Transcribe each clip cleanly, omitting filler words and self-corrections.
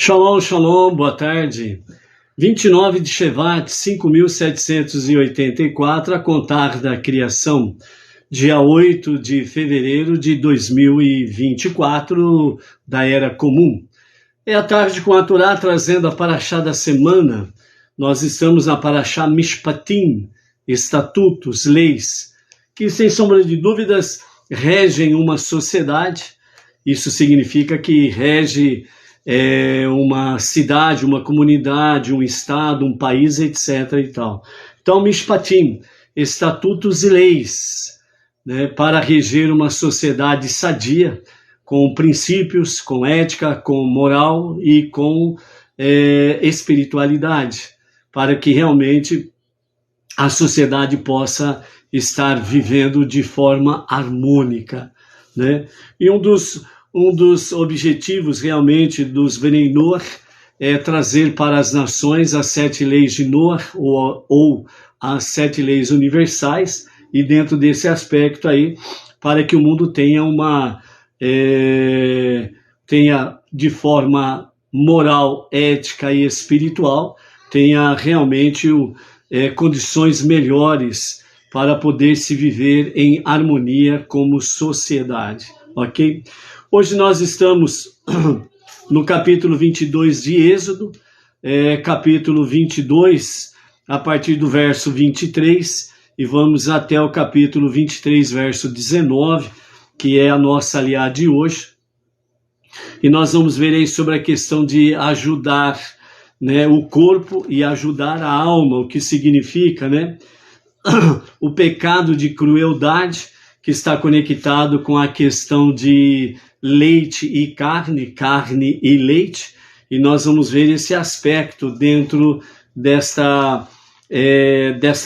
Shalom, shalom, boa tarde. 29 de Shevat, 5.784, a contar da criação, dia 8 de fevereiro de 2024, da Era Comum. É a tarde com a Torá trazendo a Parashá da semana. Nós estamos na Parashá Mishpatim, estatutos, leis, que sem sombra de dúvidas regem uma sociedade. Isso significa que rege uma cidade, uma comunidade, um estado, um país, etc. e tal. Então, Mishpatim, estatutos e leis, né, para reger uma sociedade sadia, com princípios, com ética, com moral e com espiritualidade, para que realmente a sociedade possa estar vivendo de forma harmônica, né? E um dos objetivos realmente dos Bnei Noach é trazer para as nações as 7 leis de Noach, ou as 7 leis universais, e dentro desse aspecto aí, para que o mundo tenha tenha de forma moral, ética e espiritual, tenha realmente condições melhores para poder se viver em harmonia como sociedade, ok? Hoje nós estamos no capítulo 22 de Êxodo, capítulo 22, a partir do verso 23, e vamos até o capítulo 23, verso 19, que é a nossa aliada de hoje. E nós vamos ver aí sobre a questão de ajudar, né, o corpo e ajudar a alma, o que significa, né, o pecado de crueldade, que está conectado com a questão de leite e carne, carne e leite, e nós vamos ver esse aspecto dentro desta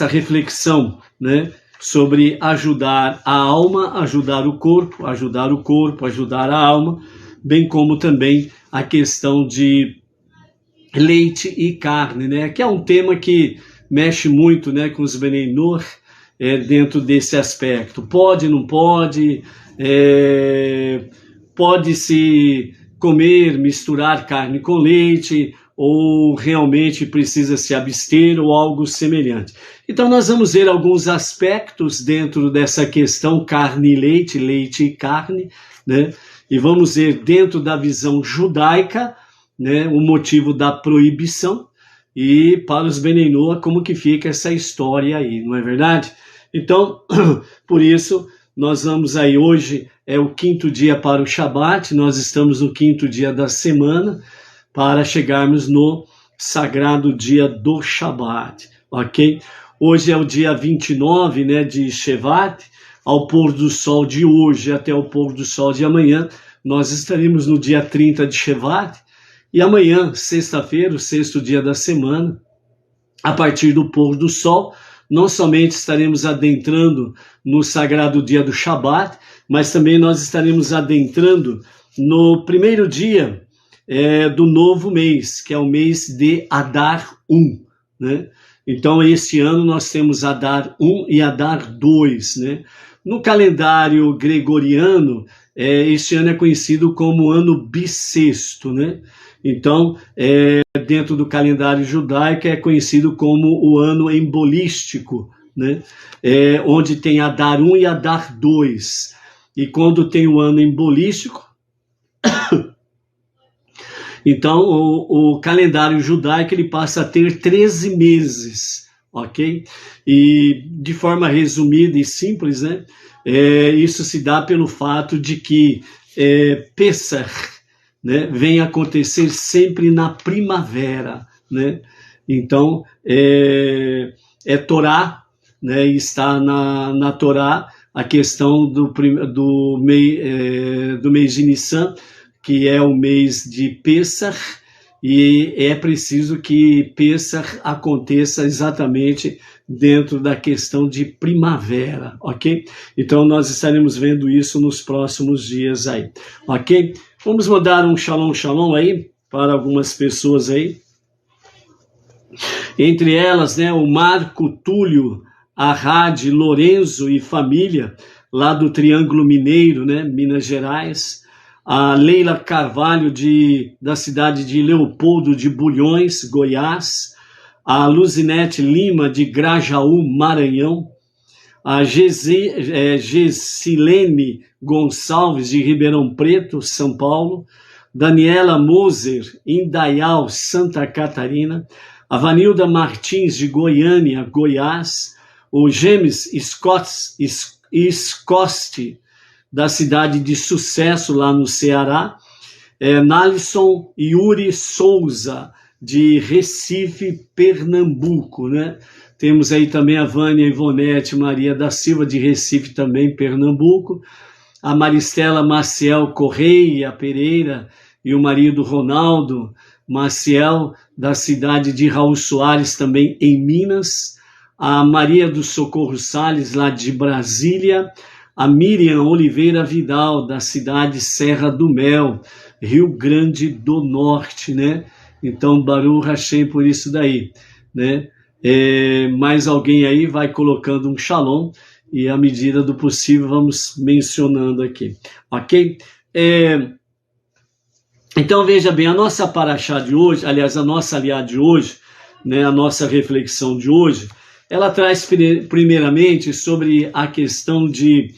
reflexão, né, sobre ajudar a alma, ajudar o corpo, ajudar a alma, bem como também a questão de leite e carne, né, que é um tema que mexe muito, né, com os Bnei Noach, dentro desse aspecto. Pode, não pode, pode-se comer, misturar carne com leite, ou realmente precisa se abster, ou algo semelhante. Então nós vamos ver alguns aspectos dentro dessa questão carne e leite, leite e carne, né? E vamos ver dentro da visão judaica, né, o motivo da proibição, e para os Bnei Noach como que fica essa história aí, não é verdade? Então, por isso, nós vamos aí, hoje é o 5º dia para o Shabat, nós estamos no 5º dia da semana, para chegarmos no sagrado dia do Shabat, ok? Hoje é o dia 29, né, de Shevat, ao pôr do sol de hoje até o pôr do sol de amanhã, nós estaremos no dia 30 de Shevat, e amanhã, sexta-feira, o 6º dia da semana, a partir do pôr do sol, não somente estaremos adentrando no sagrado dia do Shabat, mas também nós estaremos adentrando no primeiro dia do novo mês, que é o mês de Adar 1, né? Então, este ano nós temos Adar 1 e Adar 2, né? No calendário gregoriano, este ano é conhecido como ano bissexto, né? Então, dentro do calendário judaico é conhecido como o ano embolístico, né? Onde tem Adar 1 e Adar 2. E quando tem o ano embolístico, então o calendário judaico ele passa a ter 13 meses, ok? E de forma resumida e simples, né? Isso se dá pelo fato de que Pesach, né, vem acontecer sempre na primavera, né? Então, Torá, né, está na Torá a questão do mês de Nissan, que é o mês de Pesach, e é preciso que Pesach aconteça exatamente dentro da questão de primavera, ok? Então nós estaremos vendo isso nos próximos dias aí, ok? Vamos mandar um shalom shalom aí para algumas pessoas aí. Entre elas, né, o Marco Túlio Arrade Lorenzo e família, lá do Triângulo Mineiro, né, Minas Gerais. a Leila Carvalho, da cidade de Leopoldo de Bulhões, Goiás, a Luzinete Lima, de Grajaú, Maranhão, a Gessilene Gonçalves, de Ribeirão Preto, São Paulo, Daniela Moser, Indaial, Santa Catarina, a Vanilda Martins, de Goiânia, Goiás, o James Scotti, da cidade de Sucesso, lá no Ceará, Nalisson Yuri Souza, de Recife, Pernambuco, né? Temos aí também a Vânia Ivonete Maria da Silva, de Recife também, Pernambuco, a Maristela Maciel Correia Pereira e o marido Ronaldo Maciel, da cidade de Raul Soares, também em Minas, a Maria do Socorro Salles, lá de Brasília, a Miriam Oliveira Vidal, da cidade Serra do Mel, Rio Grande do Norte, né? Então, Baruch Hashem por isso daí, né? Mais alguém aí vai colocando um shalom e, à medida do possível, vamos mencionando aqui, ok? Então, veja bem, a nossa paraxá de hoje, aliás, a nossa aliá de hoje, né, a nossa reflexão de hoje, ela traz primeiramente sobre a questão de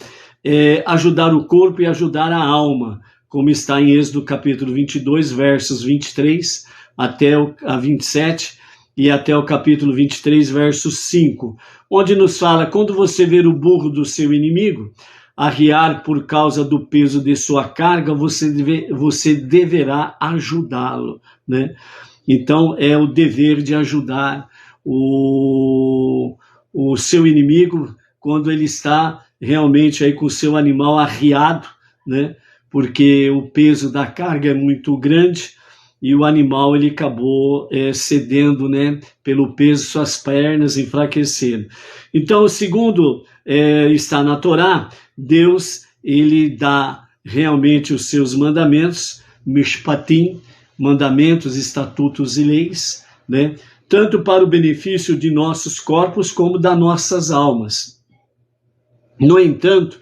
ajudar o corpo e ajudar a alma, como está em Êxodo capítulo 22, versos 23 até a 27 e até o capítulo 23, verso 5, onde nos fala, quando você ver o burro do seu inimigo arriar por causa do peso de sua carga, você deverá ajudá-lo, né? Então, é o dever de ajudar o seu inimigo quando ele está realmente aí com o seu animal arriado, né? Porque o peso da carga é muito grande e o animal ele acabou cedendo, né? Pelo peso, suas pernas enfraquecendo. Então, segundo está na Torá, Deus ele dá realmente os seus mandamentos, mishpatim, mandamentos, estatutos e leis, né? Tanto para o benefício de nossos corpos como das nossas almas. No entanto,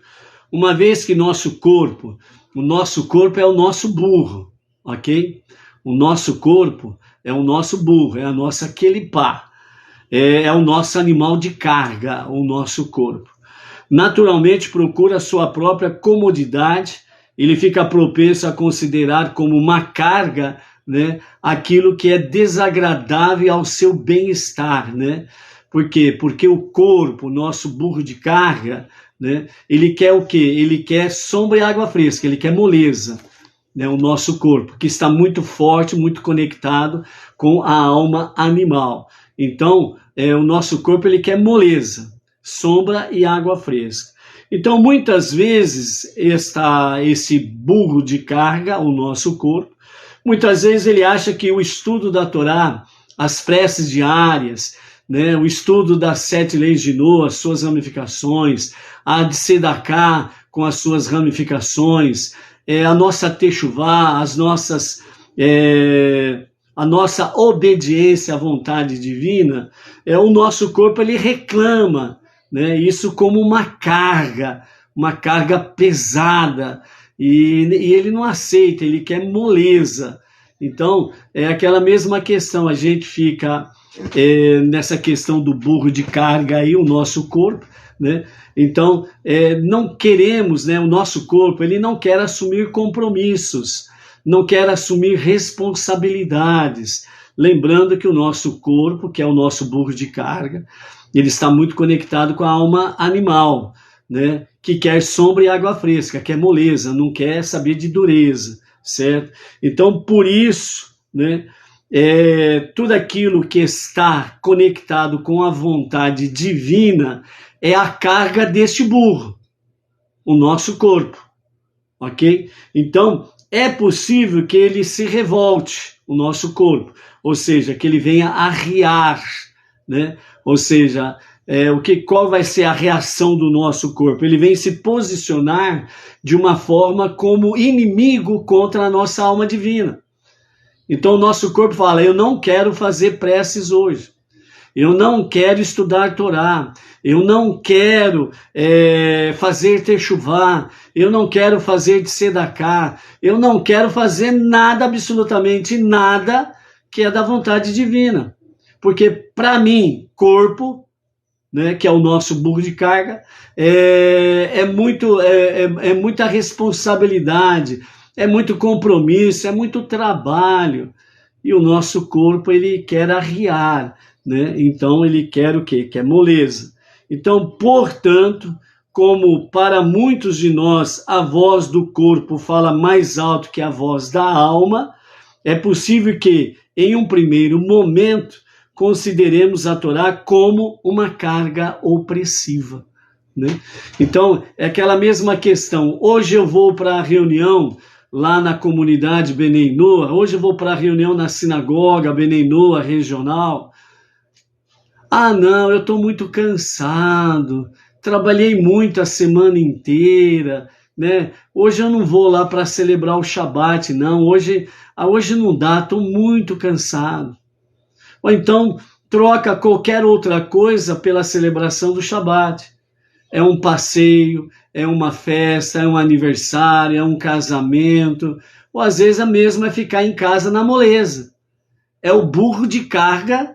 uma vez que o nosso corpo é o nosso burro, ok? O nosso corpo é o nosso burro, é a nossa quelipá, é o nosso animal de carga, o nosso corpo. Naturalmente procura a sua própria comodidade, ele fica propenso a considerar como uma carga, né, aquilo que é desagradável ao seu bem-estar, né? Por quê? Porque o corpo, nosso burro de carga, né, ele quer o quê? Ele quer sombra e água fresca, ele quer moleza, né, o nosso corpo, que está muito forte, muito conectado com a alma animal. Então, o nosso corpo ele quer moleza, sombra e água fresca. Então, muitas vezes, esse burro de carga, o nosso corpo, muitas vezes ele acha que o estudo da Torá, as preces diárias, né, o estudo das 7 leis de Noa, suas ramificações, a de Sedaká com as suas ramificações, a nossa techuvá, a nossa obediência à vontade divina, o nosso corpo ele reclama, né, isso como uma carga pesada, e ele não aceita, ele quer moleza. Então, é aquela mesma questão, a gente fica nessa questão do burro de carga aí, o nosso corpo, né? Então, não queremos, né, o nosso corpo, ele não quer assumir compromissos, não quer assumir responsabilidades, lembrando que o nosso corpo, que é o nosso burro de carga, ele está muito conectado com a alma animal, né, que quer sombra e água fresca, quer moleza, não quer saber de dureza, certo? Então, por isso, né, tudo aquilo que está conectado com a vontade divina é a carga deste burro, o nosso corpo, ok? Então, é possível que ele se revolte, o nosso corpo, ou seja, que ele venha arriar, né? Ou seja, qual vai ser a reação do nosso corpo? Ele vem se posicionar de uma forma como inimigo contra a nossa alma divina. Então o nosso corpo fala, eu não quero fazer preces hoje. eu não quero estudar Torá, eu não quero fazer techuvá, eu não quero fazer tzedakah, eu não quero fazer nada, absolutamente nada, que é da vontade divina. Porque, para mim, corpo, né, que é o nosso burro de carga, é muita responsabilidade, é muito compromisso, é muito trabalho. E o nosso corpo, ele quer arriar, né? Então ele quer o quê? Quer moleza. Então, portanto, como para muitos de nós a voz do corpo fala mais alto que a voz da alma, é possível que, em um primeiro momento, consideremos a Torá como uma carga opressiva, né? Então, é aquela mesma questão. Hoje eu vou para a reunião lá na comunidade Benei Noa, hoje eu vou para a reunião na sinagoga Benei Noa regional. Ah, não, eu estou muito cansado, trabalhei muito a semana inteira, né? Hoje eu não vou lá para celebrar o Shabat, não, hoje não dá, estou muito cansado. Ou então troca qualquer outra coisa pela celebração do Shabat. É um passeio, é uma festa, é um aniversário, é um casamento, ou às vezes a mesma é ficar em casa na moleza. É o burro de carga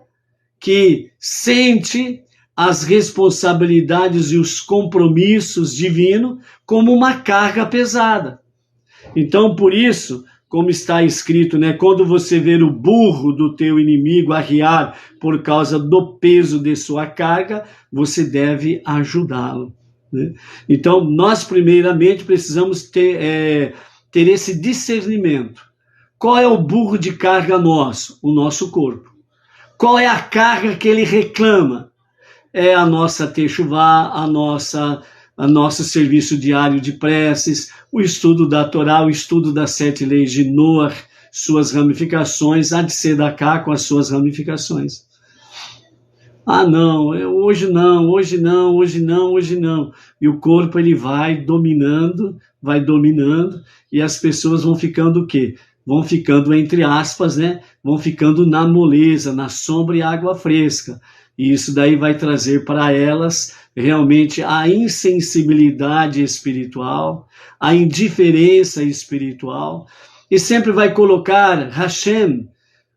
que sente as responsabilidades e os compromissos divinos como uma carga pesada. Então, por isso, como está escrito, né, quando você ver o burro do teu inimigo arriar por causa do peso de sua carga, você deve ajudá-lo, né? Então, nós primeiramente precisamos ter esse discernimento. Qual é o burro de carga nosso? O nosso corpo. Qual é a carga que ele reclama? É a nossa techuvá, a nosso serviço diário de preces, o estudo da Torá, o estudo das 7 leis de Noah, suas ramificações, a de Tzedakah com as suas ramificações. Ah, não, hoje não. E o corpo ele vai dominando, e as pessoas vão ficando o quê? Vão ficando, entre aspas, né? Vão ficando na moleza, na sombra e água fresca. E isso daí vai trazer para elas realmente a insensibilidade espiritual, a indiferença espiritual, e sempre vai colocar Hashem,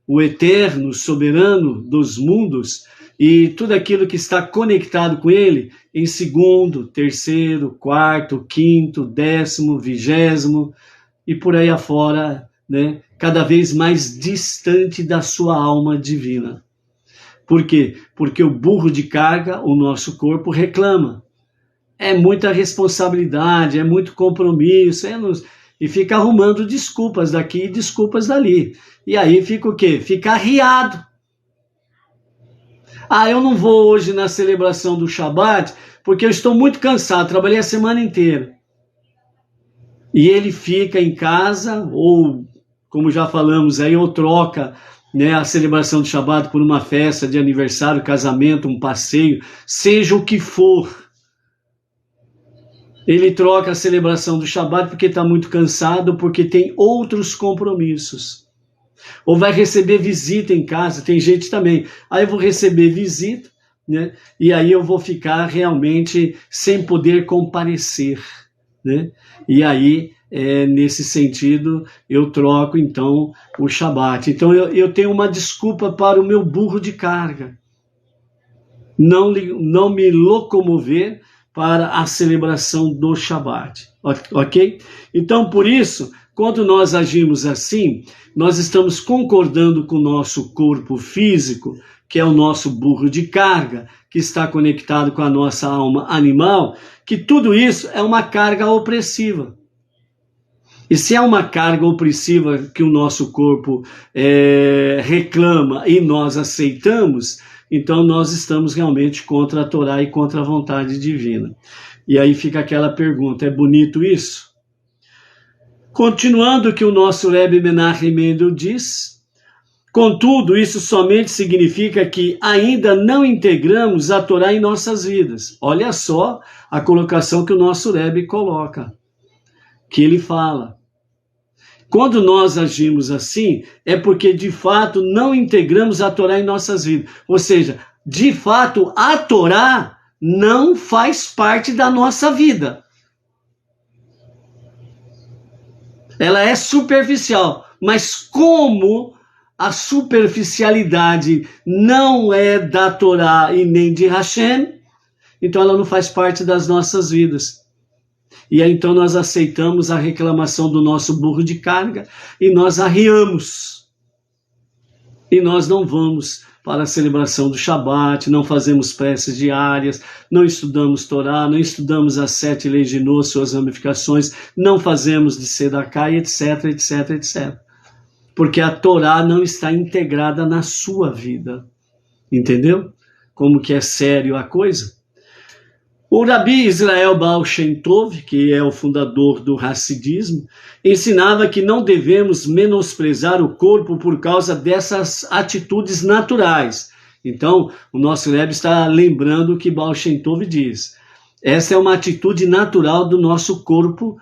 o eterno, soberano dos mundos, e tudo aquilo que está conectado com ele, em segundo, terceiro, quarto, quinto, 10º, 20º, e por aí afora, né? Cada vez mais distante da sua alma divina. Por quê? Porque o burro de carga, o nosso corpo, reclama. É muita responsabilidade, é muito compromisso, e fica arrumando desculpas daqui e desculpas dali. E aí fica o quê? Fica arriado. Ah, eu não vou hoje na celebração do Shabat porque eu estou muito cansado, trabalhei a semana inteira. E ele fica em casa, ou, como já falamos aí, ou troca, né, a celebração do Shabat por uma festa de aniversário, casamento, um passeio, seja o que for. Ele troca a celebração do Shabat porque está muito cansado, porque tem outros compromissos. Ou vai receber visita em casa, tem gente também. Aí eu vou receber visita, né, e aí eu vou ficar realmente sem poder comparecer, né? E aí, nesse sentido, eu troco, então, o Shabat. Então, eu tenho uma desculpa para o meu burro de carga. Não me locomover para a celebração do Shabat. Ok? Então, por isso, quando nós agimos assim, nós estamos concordando com o nosso corpo físico, que é o nosso burro de carga, que está conectado com a nossa alma animal, que tudo isso é uma carga opressiva. E se é uma carga opressiva que o nosso corpo reclama e nós aceitamos, então nós estamos realmente contra a Torá e contra a vontade divina. E aí fica aquela pergunta, é bonito isso? Continuando o que o nosso Rebbe Menachem Mendel diz, contudo, isso somente significa que ainda não integramos a Torá em nossas vidas. Olha só a colocação que o nosso Rebbe coloca, que ele fala. Quando nós agimos assim, é porque de fato não integramos a Torá em nossas vidas. Ou seja, de fato, a Torá não faz parte da nossa vida. Ela é superficial, mas como a superficialidade não é da Torá e nem de Hashem, então ela não faz parte das nossas vidas. E aí então nós aceitamos a reclamação do nosso burro de carga e nós arriamos. E nós não vamos para a celebração do Shabat, não fazemos preces diárias, não estudamos Torá, não estudamos as 7 leis de Noah, suas ramificações, não fazemos de Sedaká, etc, etc, etc. Porque a Torá não está integrada na sua vida. Entendeu? Como que é sério a coisa? O Rabi Israel Baal Shem Tov, que é o fundador do Hassidismo, ensinava que não devemos menosprezar o corpo por causa dessas atitudes naturais. Então, o nosso Rebbe está lembrando o que Baal Shem Tov diz. Essa é uma atitude natural do nosso corpo,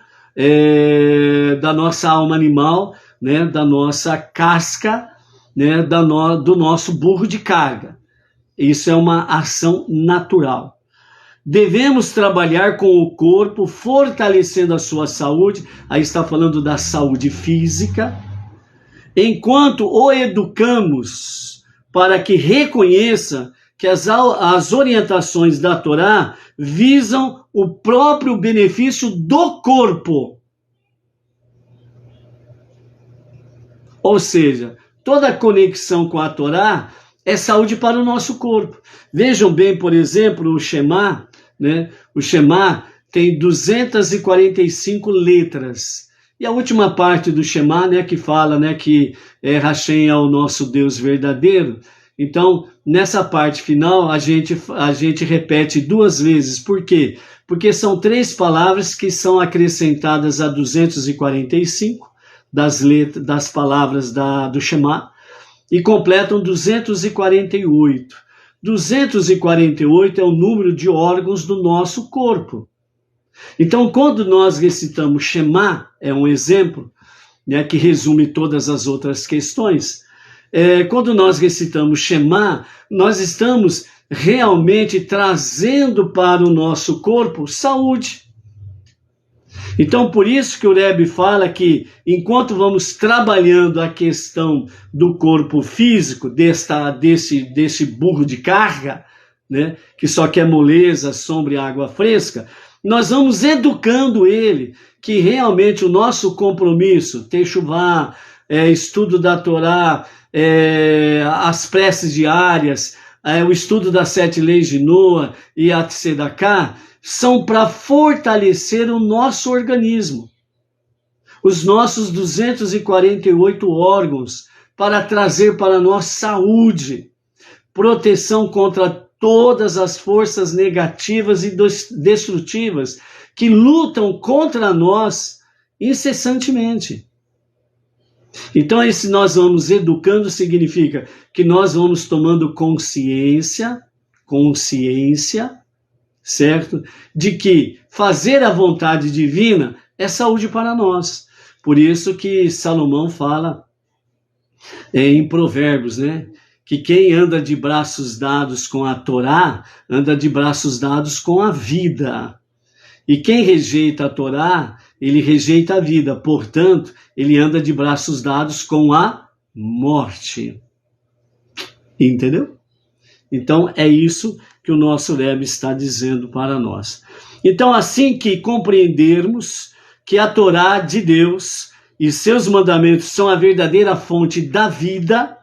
da nossa alma animal, né, da nossa casca, né, do nosso burro de carga. Isso é uma ação natural. Devemos trabalhar com o corpo, fortalecendo a sua saúde, aí está falando da saúde física, enquanto o educamos para que reconheça que as orientações da Torá visam o próprio benefício do corpo. Ou seja, toda conexão com a Torá é saúde para o nosso corpo. Vejam bem, por exemplo, o Shema, né? O Shema tem 245 letras. E a última parte do Shema, né, que fala, né, que Hashem é o nosso Deus verdadeiro. Então, nessa parte final, a gente repete 2 vezes. Por quê? Porque são 3 palavras que são acrescentadas a 245 das palavras do Shema e completam 248. 248 é o número de órgãos do nosso corpo. Então, quando nós recitamos Shema, é um exemplo, né, que resume todas as outras questões. Quando nós recitamos Shema, nós estamos realmente trazendo para o nosso corpo saúde. Então, por isso que o Rebbe fala que, enquanto vamos trabalhando a questão do corpo físico, desse burro de carga, né, que só quer moleza, sombra e água fresca, nós vamos educando ele, que realmente o nosso compromisso, Teshuvá, estudo da Torá, as preces diárias, o estudo das 7 leis de Noah e a Tzedaká, são para fortalecer o nosso organismo, os nossos 248 órgãos, para trazer para nós saúde, proteção contra todas as forças negativas e destrutivas que lutam contra nós incessantemente. Então, esse nós vamos educando significa que nós vamos tomando consciência, certo? De que fazer a vontade divina é saúde para nós. Por isso que Salomão fala em Provérbios, né? Que quem anda de braços dados com a Torá, anda de braços dados com a vida. E quem rejeita a Torá, ele rejeita a vida. Portanto, ele anda de braços dados com a morte. Entendeu? Então, é isso que o nosso Rebbe está dizendo para nós. Então, assim que compreendermos que a Torá de Deus e seus mandamentos são a verdadeira fonte da vida,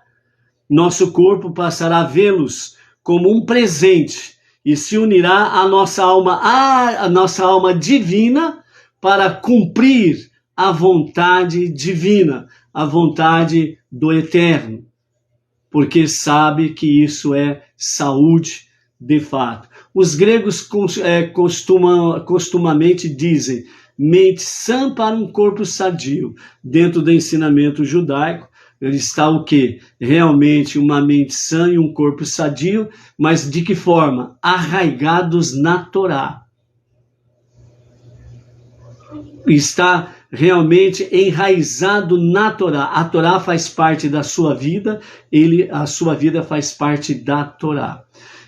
nosso corpo passará a vê-los como um presente e se unirá à nossa alma divina para cumprir a vontade divina, a vontade do Eterno, porque sabe que isso é saúde de fato. Os gregos costumamente dizem mente sã para um corpo sadio. Dentro do ensinamento judaico, está o quê? Realmente uma mente sã e um corpo sadio, mas de que forma? Arraigados na Torá. Está realmente enraizado na Torá. A Torá faz parte da sua vida, a sua vida faz parte da Torá.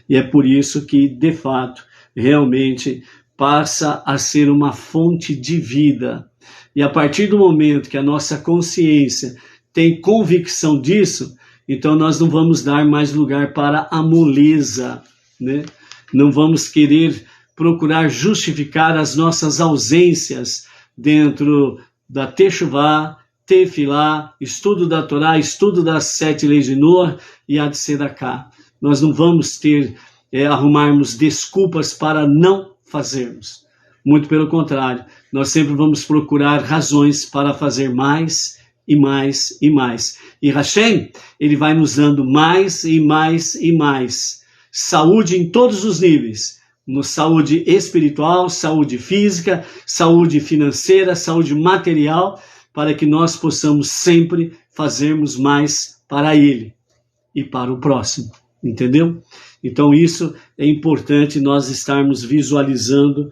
E é por isso que, de fato, realmente passa a ser uma fonte de vida. E a partir do momento que a nossa consciência tem convicção disso, então nós não vamos dar mais lugar para a moleza, né? Não vamos querer procurar justificar as nossas ausências dentro da Teshuvá, Tefilá, estudo da Torá, estudo das 7 leis de Noah e a de Sedaká. Nós não vamos arrumarmos desculpas para não fazermos. Muito pelo contrário, nós sempre vamos procurar razões para fazer mais e mais e mais. E Hashem, ele vai nos dando mais e mais e mais. Saúde em todos os níveis. No saúde espiritual, saúde física, saúde financeira, saúde material, para que nós possamos sempre fazermos mais para Ele e para o próximo. Entendeu? Então isso é importante nós estarmos visualizando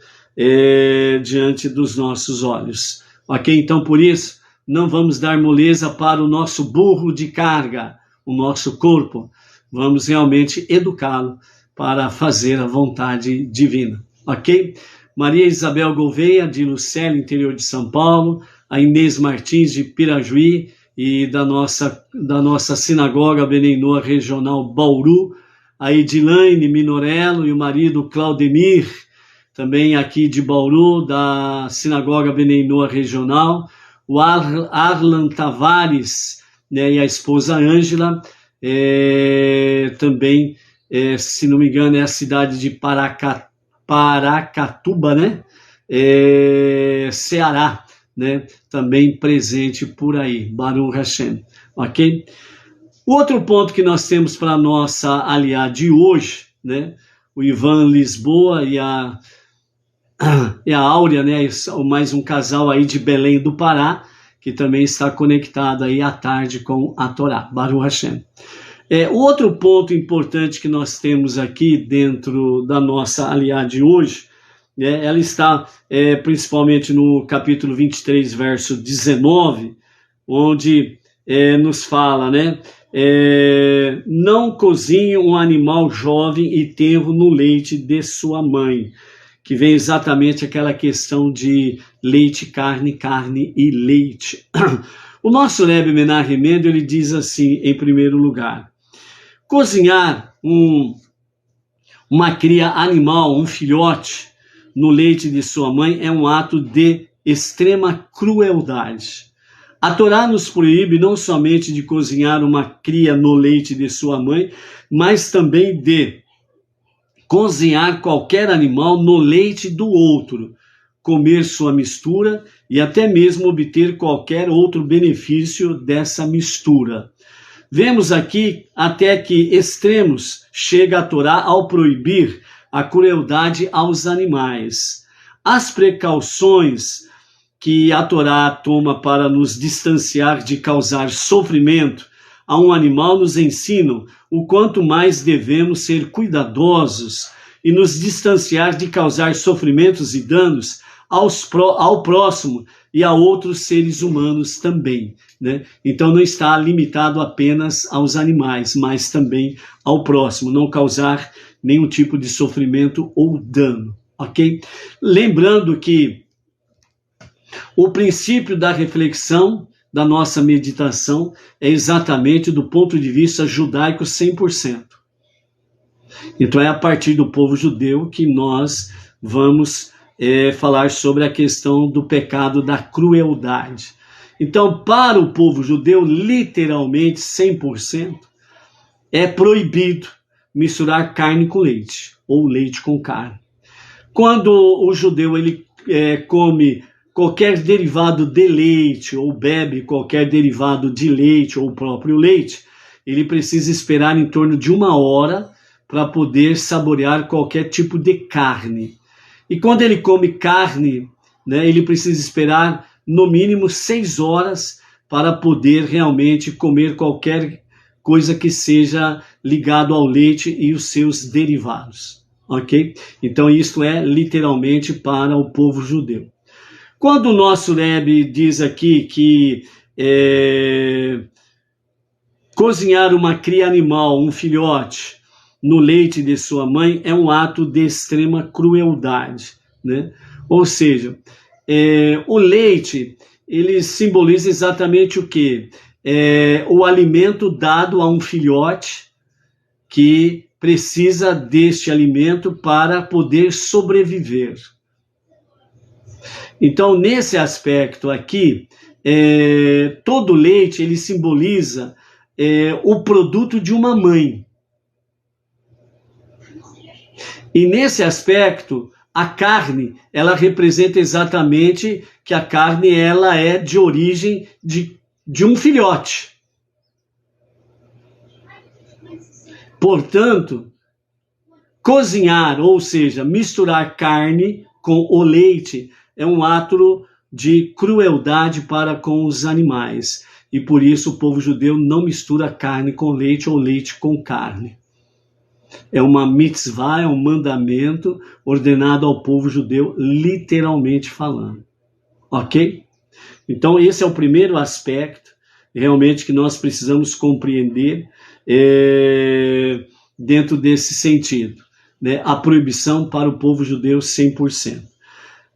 diante dos nossos olhos. Ok? Então por isso, não vamos dar moleza para o nosso burro de carga, o nosso corpo. Vamos realmente educá-lo para fazer a vontade divina. Ok? Maria Isabel Gouveia, de Lucélia, interior de São Paulo, a Inês Martins, de Pirajuí, e da nossa sinagoga Benenoa Regional Bauru, a Edilaine Minorello e o marido Claudemir, também aqui de Bauru, da sinagoga Benenoa Regional, o Arlan Tavares, né, e a esposa Ângela, também, se não me engano, é a cidade de Paracatuba, né? Ceará, né? Também presente por aí, Baruch Hashem, ok? O outro ponto que nós temos para a nossa aliá de hoje, né? O Ivan Lisboa e a Áurea, né? Mais um casal aí de Belém do Pará, que também está conectado aí à tarde com a Torá, Baruch Hashem. O outro ponto importante que nós temos aqui dentro da nossa aliá de hoje, né, ela está principalmente no capítulo 23, verso 19, onde nos fala, né, não cozinhe um animal jovem e tenro no leite de sua mãe, que vem exatamente aquela questão de leite, carne e leite. O nosso Rebbe Menahem Mendel, ele diz assim, em primeiro lugar, cozinhar uma cria animal, um filhote, no leite de sua mãe é um ato de extrema crueldade. A Torá nos proíbe não somente de cozinhar uma cria no leite de sua mãe, mas também de cozinhar qualquer animal no leite do outro, comer sua mistura e até mesmo obter qualquer outro benefício dessa mistura. Vemos aqui até que extremos chega a Torá ao proibir a crueldade aos animais. As precauções que a Torá toma para nos distanciar de causar sofrimento a um animal nos ensinam o quanto mais devemos ser cuidadosos e nos distanciar de causar sofrimentos e danos ao próximo e a outros seres humanos também, né? Então não está limitado apenas aos animais, mas também ao próximo, não causar nenhum tipo de sofrimento ou dano, ok? Lembrando que o princípio da reflexão da nossa meditação é exatamente do ponto de vista judaico 100%. Então é a partir do povo judeu que nós vamos falar sobre a questão do pecado da crueldade. Então, para o povo judeu, literalmente 100%, é proibido misturar carne com leite, ou leite com carne. Quando o judeu ele come qualquer derivado de leite, ou bebe qualquer derivado de leite, ou o próprio leite, ele precisa esperar em torno de 1 hora para poder saborear qualquer tipo de carne. E quando ele come carne, né, ele precisa esperar no mínimo 6 horas para poder realmente comer qualquer coisa que seja ligado ao leite e os seus derivados, ok? Então isto é literalmente para o povo judeu. Quando o nosso Rebbe diz aqui que cozinhar uma cria animal, um filhote, no leite de sua mãe é um ato de extrema crueldade, né? Ou seja, o leite, ele simboliza exatamente o quê? O alimento dado a um filhote que precisa deste alimento para poder sobreviver. Então, nesse aspecto aqui, todo leite, ele simboliza o produto de uma mãe. E nesse aspecto, a carne, ela representa exatamente que a carne, ela é de origem de um filhote. Portanto, cozinhar, ou seja, misturar carne com o leite, é um ato de crueldade para com os animais. E por isso o povo judeu não mistura carne com leite ou leite com carne. É uma mitzvah, é um mandamento ordenado ao povo judeu, literalmente falando. Ok? Então esse é o primeiro aspecto, realmente, que nós precisamos compreender dentro desse sentido, né? A proibição para o povo judeu 100%.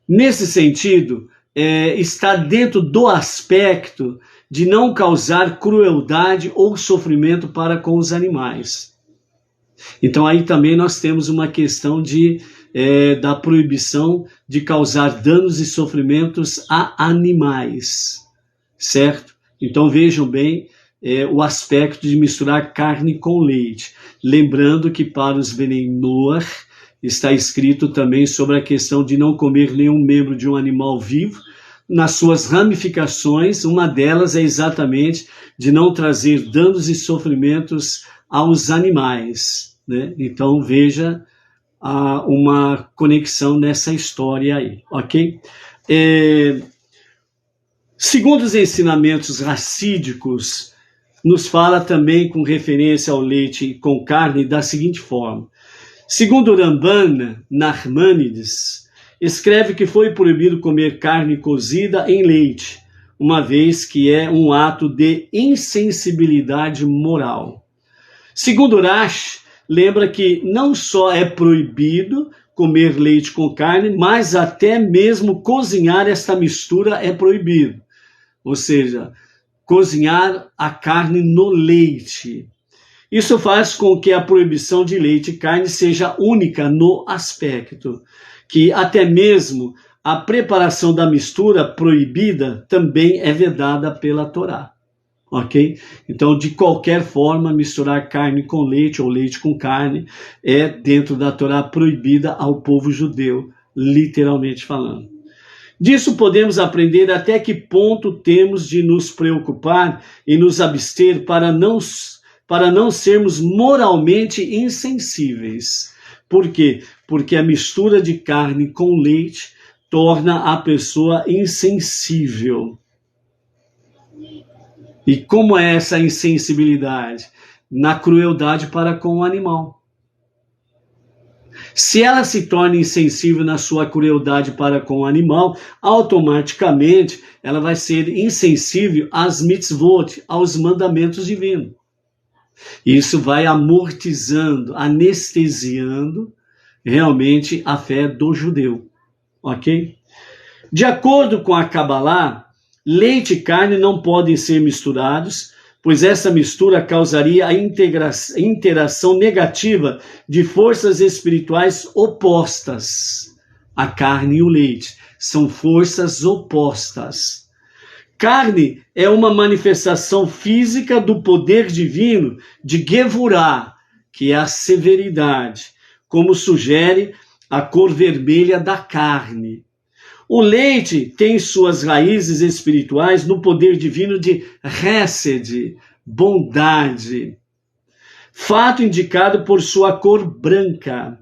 Nesse sentido, está dentro do aspecto de não causar crueldade ou sofrimento para com os animais. Então aí também nós temos uma questão da proibição de causar danos e sofrimentos a animais, certo? Então vejam bem o aspecto de misturar carne com leite. Lembrando que para os Benei Noach está escrito também sobre a questão de não comer nenhum membro de um animal vivo. Nas suas ramificações, uma delas é exatamente de não trazer danos e sofrimentos aos animais, né? Então veja uma conexão nessa história aí, ok? Segundo os ensinamentos racídicos, nos fala também com referência ao leite com carne da seguinte forma. Segundo Ramban Nachmanides, escreve que foi proibido comer carne cozida em leite, uma vez que é um ato de insensibilidade moral. Segundo Rashi, lembra que não só é proibido comer leite com carne, mas até mesmo cozinhar esta mistura é proibido. Ou seja, cozinhar a carne no leite. Isso faz com que a proibição de leite e carne seja única no aspecto que até mesmo a preparação da mistura proibida também é vedada pela Torá. Ok? Então, de qualquer forma, misturar carne com leite ou leite com carne é, dentro da Torá, proibida ao povo judeu, literalmente falando. Disso podemos aprender até que ponto temos de nos preocupar e nos abster para não sermos moralmente insensíveis. Por quê? Porque a mistura de carne com leite torna a pessoa insensível. E como é essa insensibilidade? Na crueldade para com o animal. Se ela se torna insensível na sua crueldade para com o animal, automaticamente ela vai ser insensível às mitzvot, aos mandamentos divinos. Isso vai amortizando, anestesiando realmente a fé do judeu. Ok? De acordo com a Kabbalah, leite e carne não podem ser misturados, pois essa mistura causaria a interação negativa de forças espirituais opostas. A carne e o leite são forças opostas. Carne é uma manifestação física do poder divino de Gevurah, que é a severidade, como sugere a cor vermelha da carne. O leite tem suas raízes espirituais no poder divino de Hesed, bondade, fato indicado por sua cor branca.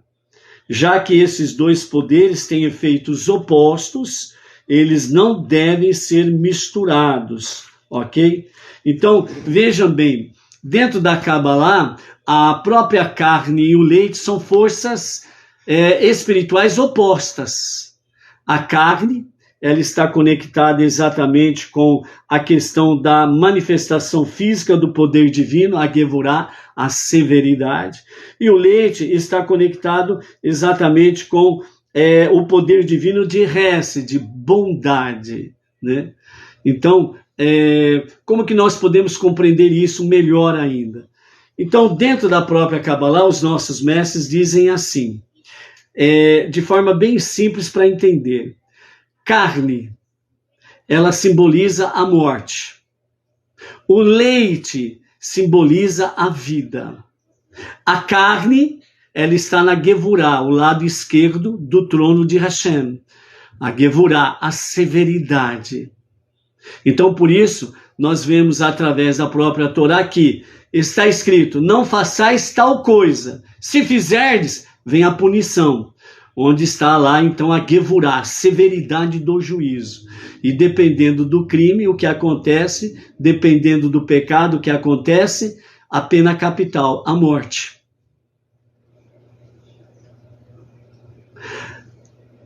Já que esses dois poderes têm efeitos opostos, eles não devem ser misturados, ok? Então, vejam bem, dentro da Kabbalah, a própria carne e o leite são forças espirituais opostas. A carne ela está conectada exatamente com a questão da manifestação física do poder divino, a Gevurah, a severidade. E o leite está conectado exatamente com o poder divino de Hesed, de bondade, né? Então, como que nós podemos compreender isso melhor ainda? Então, dentro da própria Kabbalah, os nossos mestres dizem assim, de forma bem simples para entender. Carne, ela simboliza a morte. O leite simboliza a vida. A carne, ela está na Gevurah, o lado esquerdo do trono de Hashem. A Gevurah, a severidade. Então, por isso, nós vemos através da própria Torá que está escrito, não façais tal coisa. Se fizerdes, vem a punição. Onde está lá, então, a Gevurah, a severidade do juízo. E dependendo do crime, o que acontece, dependendo do pecado, o que acontece, a pena capital, a morte.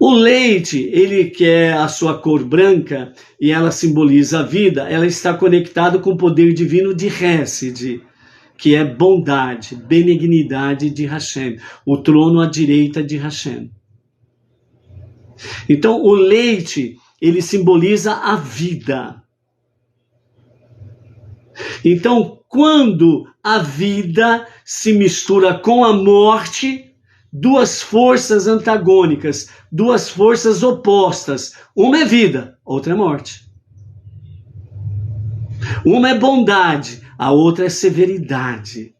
O leite, ele que é a sua cor branca, e ela simboliza a vida, ela está conectada com o poder divino de Hesed, que é bondade, benignidade de Hashem, o trono à direita de Hashem. Então, o leite, ele simboliza a vida. Então, quando a vida se mistura com a morte, duas forças antagônicas, duas forças opostas. Uma é vida, outra é morte. Uma é bondade, a outra é severidade.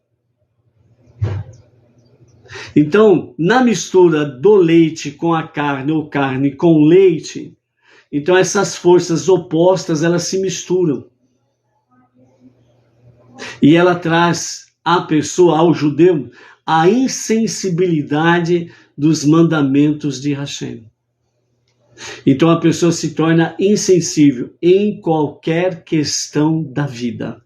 Então, na mistura do leite com a carne, ou carne com leite, então essas forças opostas, elas se misturam. E ela traz à pessoa, ao judeu, a insensibilidade dos mandamentos de Hashem. Então a pessoa se torna insensível em qualquer questão da vida.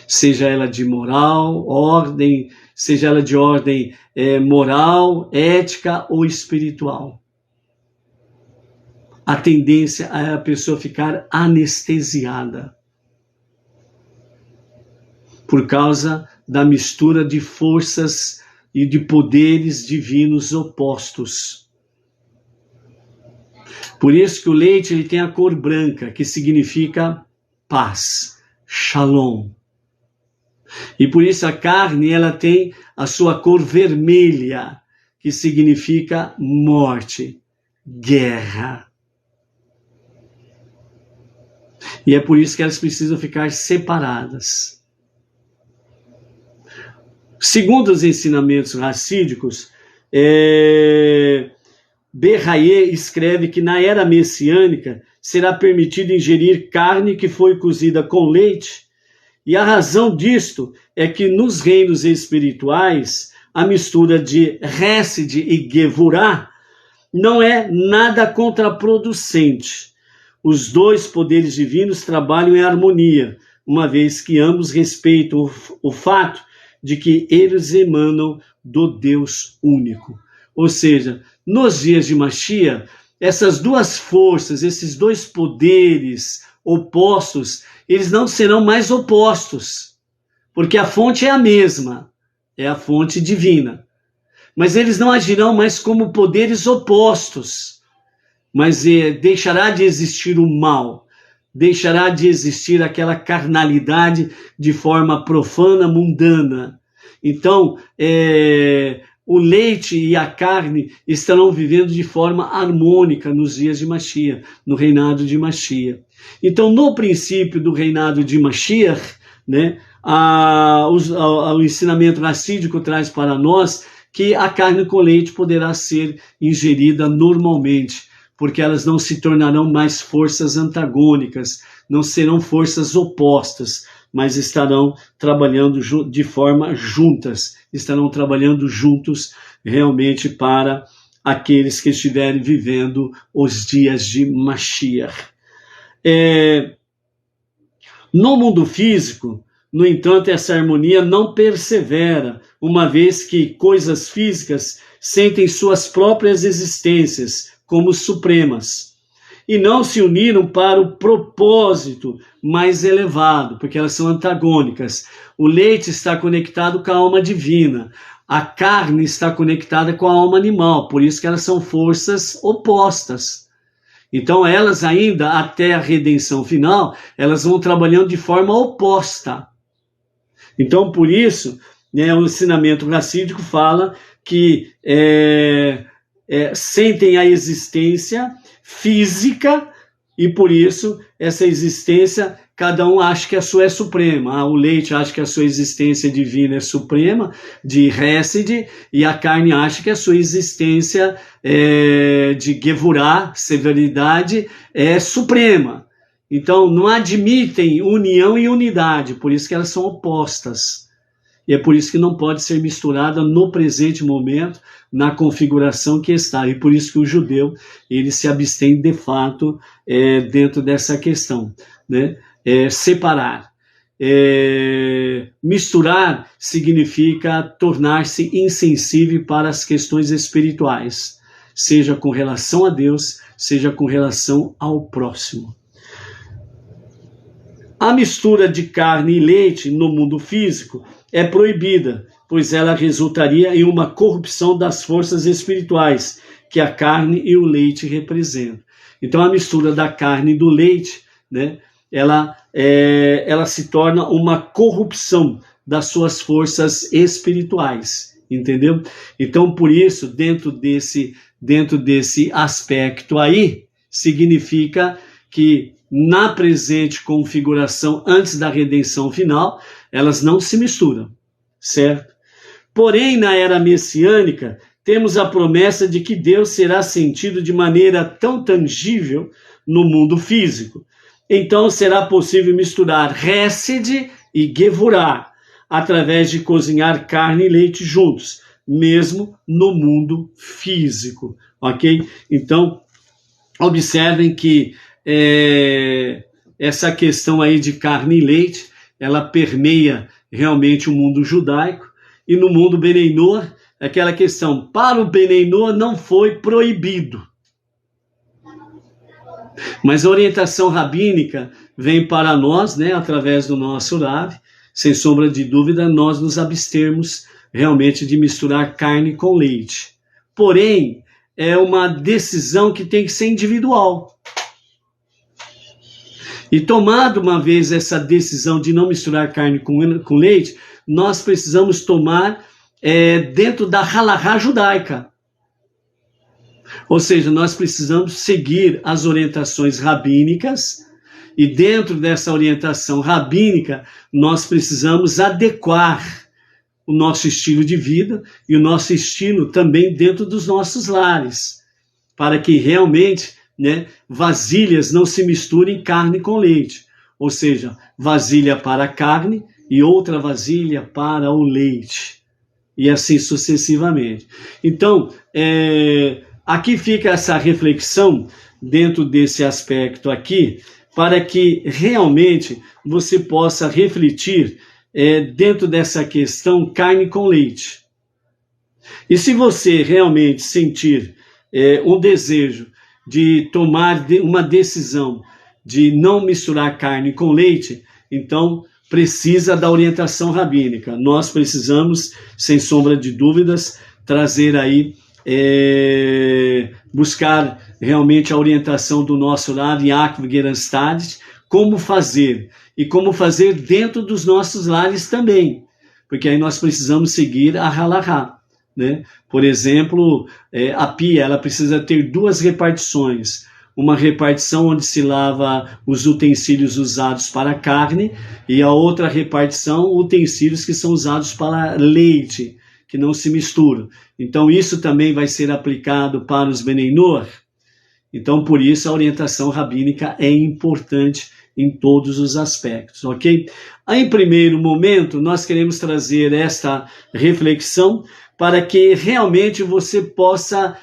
Seja ela de moral, ordem, seja ela de ordem moral, ética ou espiritual. A tendência é a pessoa ficar anestesiada. Por causa da mistura de forças e de poderes divinos opostos. Por isso que o leite ele tem a cor branca, que significa paz, shalom. E por isso a carne ela tem a sua cor vermelha, que significa morte, guerra. E é por isso que elas precisam ficar separadas. Segundo os ensinamentos racídicos, Berraie escreve que na era messiânica será permitido ingerir carne que foi cozida com leite, e a razão disto é que nos reinos espirituais a mistura de Hesed e Gevurah não é nada contraproducente. Os dois poderes divinos trabalham em harmonia, uma vez que ambos respeitam o fato de que eles emanam do Deus único. Ou seja, nos dias de Mashiach, essas duas forças, esses dois poderes opostos, eles não serão mais opostos, porque a fonte é a mesma, é a fonte divina. Mas eles não agirão mais como poderes opostos, mas deixará de existir o mal, deixará de existir aquela carnalidade de forma profana, mundana. Então, o leite e a carne estarão vivendo de forma harmônica nos dias de Mashiach, no reinado de Mashiach. Então, no princípio do reinado de Mashiach, né, o ensinamento racídico traz para nós que a carne com leite poderá ser ingerida normalmente, porque elas não se tornarão mais forças antagônicas, não serão forças opostas, mas estarão trabalhando de forma juntas, estarão trabalhando juntos realmente para aqueles que estiverem vivendo os dias de Mashiach. No mundo físico, no entanto, essa harmonia não persevera, uma vez que coisas físicas sentem suas próprias existências como supremas. e não se uniram para o propósito mais elevado, porque elas são antagônicas. O leite está conectado com a alma divina, a carne está conectada com a alma animal, por isso que elas são forças opostas. Então elas ainda, até a redenção final, elas vão trabalhando de forma oposta. Então por isso, né, o ensinamento racídico fala que sentem a existência física e por isso essa existência cada um acha que a sua é suprema. O leite acha que a sua existência divina é suprema, de Hesed, e a carne acha que a sua existência de Gevurah, severidade, é suprema. Então não admitem união e unidade, por isso que elas são opostas. E é por isso que não pode ser misturada no presente momento, na configuração que está. E por isso que o judeu, ele se abstém de fato dentro dessa questão, né? Separar. Misturar significa tornar-se insensível para as questões espirituais, seja com relação a Deus, seja com relação ao próximo. A mistura de carne e leite no mundo físico é proibida, pois ela resultaria em uma corrupção das forças espirituais que a carne e o leite representam. Então a mistura da carne e do leite, né, ela se torna uma corrupção das suas forças espirituais, entendeu? Então por isso, dentro desse aspecto aí, significa que na presente configuração, antes da redenção final, elas não se misturam, certo? Porém, na era messiânica, temos a promessa de que Deus será sentido de maneira tão tangível no mundo físico. Então será possível misturar Hesed e Gevurah, através de cozinhar carne e leite juntos, mesmo no mundo físico, ok? Então, observem que essa questão aí de carne e leite, ela permeia realmente o mundo judaico, e no mundo Benei Noach, aquela questão, para o Benei Noach não foi proibido. Mas a orientação rabínica vem para nós, né, através do nosso Rav, sem sombra de dúvida, nós nos abstermos realmente de misturar carne com leite. Porém, é uma decisão que tem que ser individual. E tomado uma vez essa decisão de não misturar carne com leite, nós precisamos tomar dentro da halahá judaica. Ou seja, nós precisamos seguir as orientações rabínicas, e dentro dessa orientação rabínica, nós precisamos adequar o nosso estilo de vida e o nosso estilo também dentro dos nossos lares, para que realmente, né, vasilhas não se misturem carne com leite, ou seja, vasilha para a carne e outra vasilha para o leite, e assim sucessivamente. Então, aqui fica essa reflexão dentro desse aspecto aqui, para que realmente você possa refletir dentro dessa questão carne com leite. E se você realmente sentir um desejo de tomar uma decisão de não misturar carne com leite, então precisa da orientação rabínica. Nós precisamos, sem sombra de dúvidas, trazer aí, buscar realmente a orientação do nosso Rav Yaakov Geranstad, como fazer, e como fazer dentro dos nossos lares também, porque aí nós precisamos seguir a halahá, né? Por exemplo, a pia, ela precisa ter duas repartições, uma repartição onde se lava os utensílios usados para carne, e a outra repartição, utensílios que são usados para leite, que não se misturam. Então isso também vai ser aplicado para os Benei Noach. Então por isso a orientação rabínica é importante em todos os aspectos, ok? Aí, em primeiro momento, nós queremos trazer esta reflexão para que realmente você possa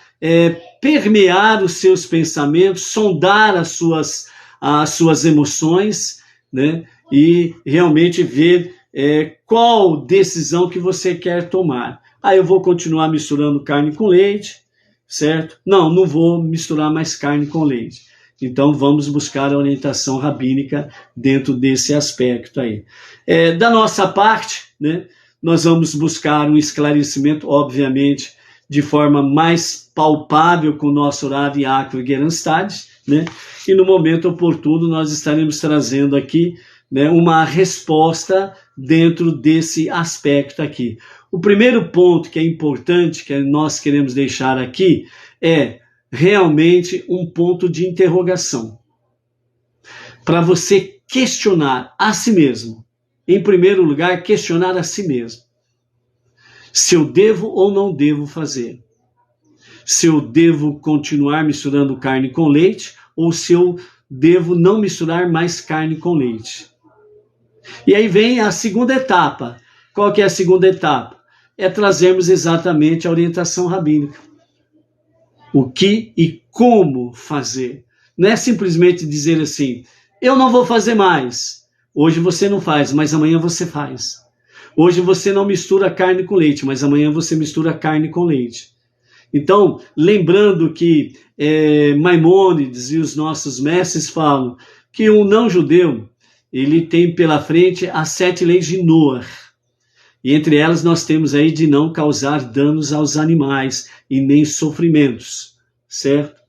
permear os seus pensamentos, sondar as suas emoções, né? E realmente ver qual decisão que você quer tomar. Aí eu vou continuar misturando carne com leite, certo? Não vou misturar mais carne com leite. Então vamos buscar a orientação rabínica dentro desse aspecto aí. Da nossa parte, né, nós vamos buscar um esclarecimento, obviamente, de forma mais palpável com o nosso Rav Yaakov Gerenstad, né, e no momento oportuno nós estaremos trazendo aqui, né, uma resposta dentro desse aspecto aqui. O primeiro ponto que é importante, que nós queremos deixar aqui, é realmente um ponto de interrogação. Para você questionar a si mesmo. Em primeiro lugar, questionar a si mesmo. Se eu devo ou não devo fazer. Se eu devo continuar misturando carne com leite, ou se eu devo não misturar mais carne com leite. E aí vem a segunda etapa. Qual que é a segunda etapa? É trazermos exatamente a orientação rabínica. O que e como fazer. Não é simplesmente dizer assim, eu não vou fazer mais. Hoje você não faz, mas amanhã você faz. Hoje você não mistura carne com leite, mas amanhã você mistura carne com leite. Então, lembrando que Maimônides e os nossos mestres falam que um não-judeu, ele tem pela frente as 7 leis de Noah. E entre elas nós temos aí de não causar danos aos animais e nem sofrimentos, certo?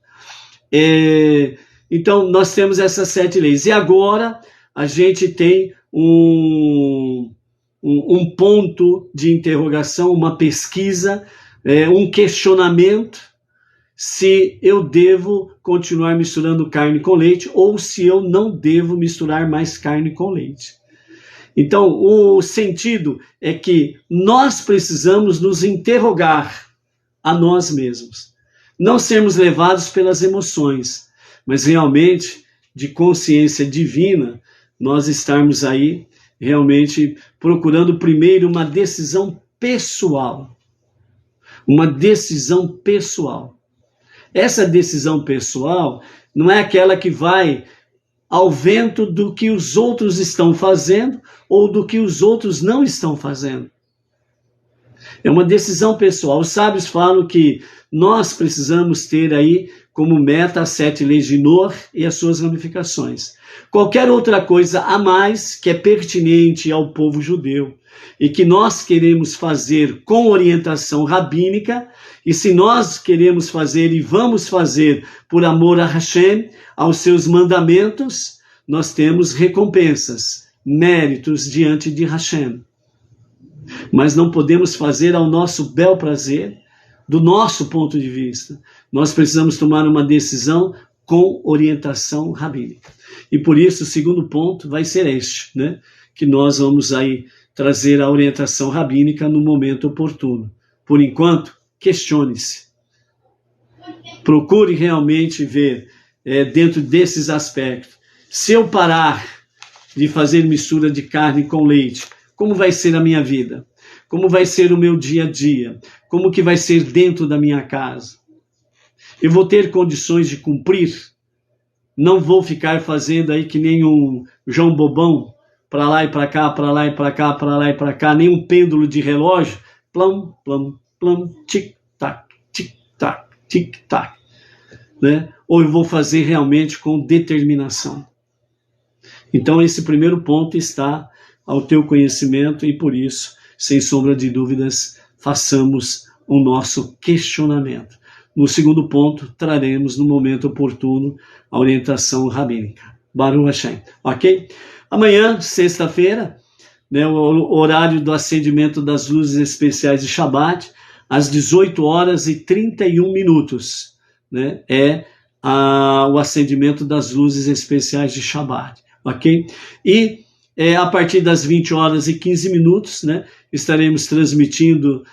Então nós temos essas 7 leis. E agora a gente tem um ponto de interrogação, uma pesquisa, um questionamento, se eu devo continuar misturando carne com leite ou se eu não devo misturar mais carne com leite. Então, o sentido é que nós precisamos nos interrogar a nós mesmos. Não sermos levados pelas emoções, mas realmente, de consciência divina, nós estarmos aí realmente procurando primeiro uma decisão pessoal. Uma decisão pessoal. Essa decisão pessoal não é aquela que vai ao vento do que os outros estão fazendo ou do que os outros não estão fazendo. É uma decisão pessoal. Os sábios falam que nós precisamos ter aí como meta as 7 leis de Noah e as suas ramificações. Qualquer outra coisa a mais que é pertinente ao povo judeu e que nós queremos fazer com orientação rabínica, e se nós queremos fazer e vamos fazer por amor a Hashem, aos seus mandamentos, nós temos recompensas, méritos diante de Hashem. Mas não podemos fazer ao nosso bel prazer, do nosso ponto de vista. Nós precisamos tomar uma decisão com orientação rabínica. E por isso o segundo ponto vai ser este, né? Que nós vamos aí trazer a orientação rabínica no momento oportuno. Por enquanto, questione-se. Procure realmente ver dentro desses aspectos. Se eu parar de fazer mistura de carne com leite, como vai ser a minha vida? Como vai ser o meu dia a dia? Como que vai ser dentro da minha casa? Eu vou ter condições de cumprir? Não vou ficar fazendo aí que nem um João Bobão, para lá e para cá, para lá e para cá, para lá e para cá, nem um pêndulo de relógio, plum, plum, plum, tic-tac, tic-tac, tic-tac, né? Ou eu vou fazer realmente com determinação. Então esse primeiro ponto está ao teu conhecimento e por isso, sem sombra de dúvidas, façamos o nosso questionamento. No segundo ponto, traremos no momento oportuno a orientação rabínica. Baruch Hashem, ok? Amanhã, sexta-feira, né, o horário do acendimento das luzes especiais de Shabbat, às 18h31, né, o acendimento das luzes especiais de Shabbat, ok? E a partir das 20h15, né, estaremos transmitindo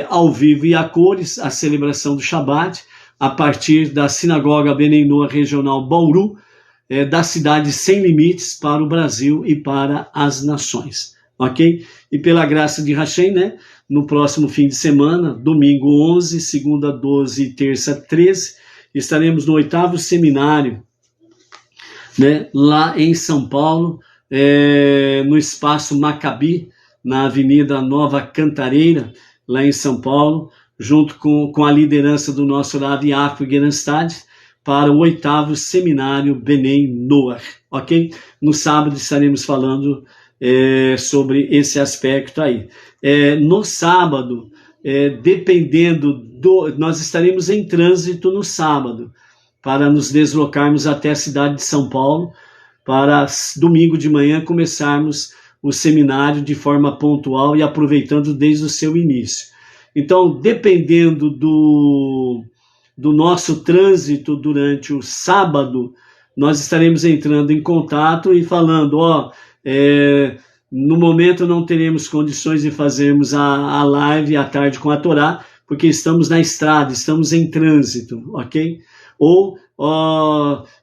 ao vivo e a cores a celebração do Shabbat, a partir da Sinagoga Benenoa Regional Bauru, da cidade Sem Limites para o Brasil e para as nações, ok? E pela graça de Hashem, né, no próximo fim de semana, domingo 11, segunda 12 e terça 13, estaremos no 8º seminário, né, lá em São Paulo, no Espaço Maccabi, na Avenida Nova Cantareira, lá em São Paulo, junto com a liderança do nosso Rav Yaakov Gerenstad, para o 8º Seminário Bnei Noach, ok? No sábado estaremos falando sobre esse aspecto aí. No sábado, dependendo nós estaremos em trânsito no sábado, para nos deslocarmos até a cidade de São Paulo, para domingo de manhã começarmos o seminário de forma pontual e aproveitando desde o seu início. Então, dependendo do nosso trânsito durante o sábado, nós estaremos entrando em contato e falando, no momento não teremos condições de fazermos a live à tarde com a Torá, porque estamos na estrada, estamos em trânsito, ok? Ou,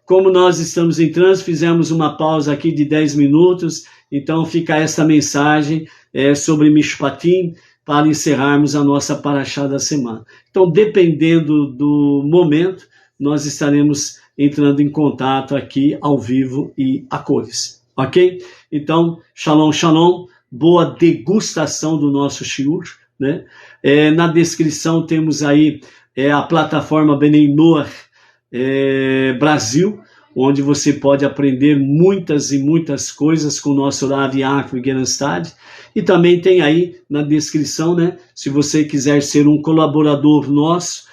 como nós estamos em trânsito, fizemos uma pausa aqui de 10 minutos, então fica esta mensagem sobre Mishpatim, para encerrarmos a nossa paraxá da semana. Então, dependendo do momento, nós estaremos entrando em contato aqui ao vivo e a cores, ok? Então, shalom, shalom, boa degustação do nosso shiur, né? Na descrição temos aí a plataforma Bnei Noach Brasil, onde você pode aprender muitas e muitas coisas com o nosso Rav Yaakov Gerenstad. E também tem aí na descrição, né, se você quiser ser um colaborador nosso,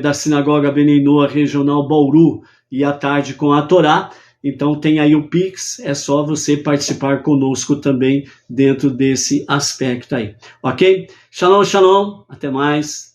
da Sinagoga Bnei Noach Regional Bauru, e à tarde com a Torá, então tem aí o Pix, é só você participar conosco também dentro desse aspecto aí. Ok? Shalom, shalom, até mais.